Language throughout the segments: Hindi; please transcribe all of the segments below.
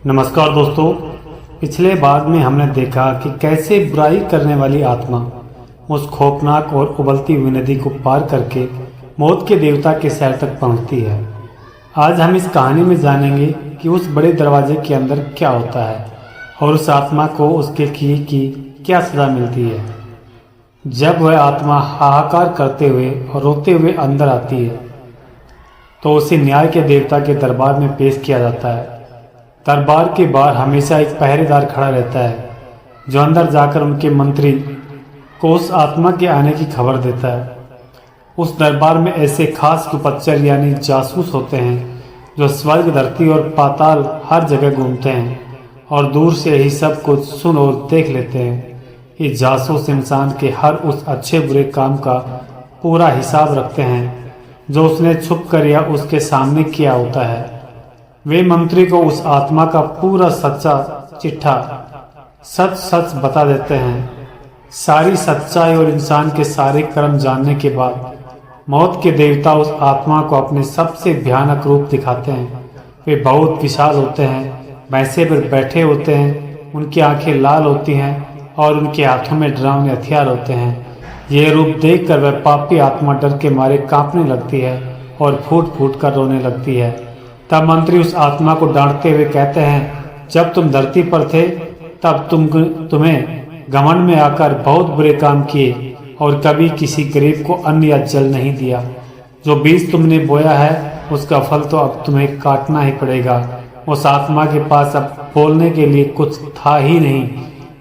नमस्कार दोस्तों। पिछले भाग में हमने देखा कि कैसे बुराई करने वाली आत्मा उस खौफनाक और उबलती हुई नदी को पार करके मौत के देवता के शहर तक पहुंचती है। आज हम इस कहानी में जानेंगे कि उस बड़े दरवाजे के अंदर क्या होता है और उस आत्मा को उसके किए की क्या सजा मिलती है। जब वह आत्मा हाहाकार करते हुए और रोते हुए अंदर आती है तो उसे न्याय के देवता के दरबार में पेश किया जाता है। दरबार के बाहर हमेशा एक पहरेदार खड़ा रहता है जो अंदर जाकर उनके मंत्री को उस आत्मा के आने की खबर देता है। उस दरबार में ऐसे खास गुप्तचर यानी जासूस होते हैं जो स्वर्ग, धरती और पाताल हर जगह घूमते हैं और दूर से ही सब कुछ सुन और देख लेते हैं। ये जासूस इंसान के हर उस अच्छे बुरे काम का पूरा हिसाब रखते हैं जो उसने छुप कर या उसके सामने किया होता है। वे मंत्री को उस आत्मा का पूरा सच्चा चिट्ठा सच सच बता देते हैं। सारी सच्चाई और इंसान के सारे कर्म जानने के बाद मौत के देवता उस आत्मा को अपने सबसे भयानक रूप दिखाते हैं। वे बहुत विशाल होते हैं, भैंसे पर बैठे होते हैं, उनकी आंखें लाल होती हैं और उनके हाथों में डरावने हथियार होते हैं। ये रूप देखकर वह पापी आत्मा डर के मारे कांपने लगती है और फूट फूट कर रोने लगती है। तब मंत्री उस आत्मा को डांटते हुए कहते हैं, जब तुम धरती पर थे तब तुम्हें घमंड में आकर बहुत बुरे काम किए और कभी किसी गरीब को अन्न या जल नहीं दिया। जो बीज तुमने बोया है उसका फल तो अब तुम्हें काटना ही पड़ेगा। उस आत्मा के पास अब बोलने के लिए कुछ था ही नहीं।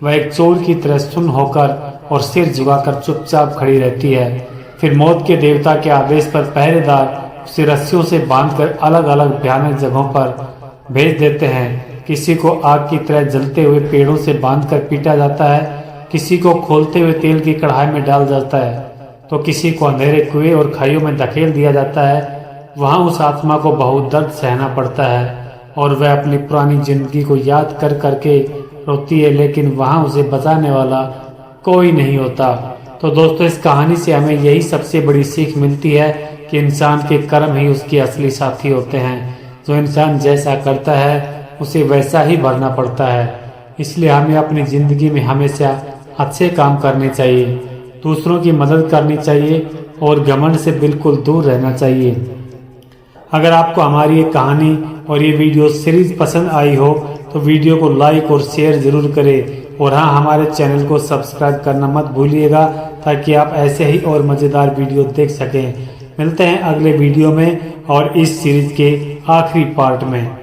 वह एक चोर की तरह सुन्न होकर और सिर झुकाकर चुपचाप खड़ी रहती है। फिर मौत के देवता के आदेश पर पहरेदार उसे रस्सियों से बांधकर अलग अलग भयानक जगहों पर भेज देते हैं। किसी को आग की तरह जलते हुए पेड़ों से बांधकर पीटा जाता है, किसी को खोलते हुए तेल की कढ़ाई में डाल जाता है, तो किसी को अंधेरे कुएं और खाइयों में धकेल दिया जाता है। वहां उस आत्मा को बहुत दर्द सहना पड़ता है और वह अपनी पुरानी जिंदगी को याद कर करके रोती है, लेकिन वहां उसे बचाने वाला कोई नहीं होता। तो दोस्तों, इस कहानी से हमें यही सबसे बड़ी सीख मिलती है कि इंसान के कर्म ही उसके असली साथी होते हैं। जो इंसान जैसा करता है उसे वैसा ही भरना पड़ता है। इसलिए हमें अपनी ज़िंदगी में हमेशा अच्छे काम करने चाहिए, दूसरों की मदद करनी चाहिए और घमंड से बिल्कुल दूर रहना चाहिए। अगर आपको हमारी ये कहानी और ये वीडियो सीरीज पसंद आई हो तो वीडियो को लाइक और शेयर ज़रूर करें और हाँ, हमारे चैनल को सब्सक्राइब करना मत भूलिएगा ताकि आप ऐसे ही और मज़ेदार वीडियो देख सकें। मिलते हैं अगले वीडियो में और इस सीरीज के आखिरी पार्ट में।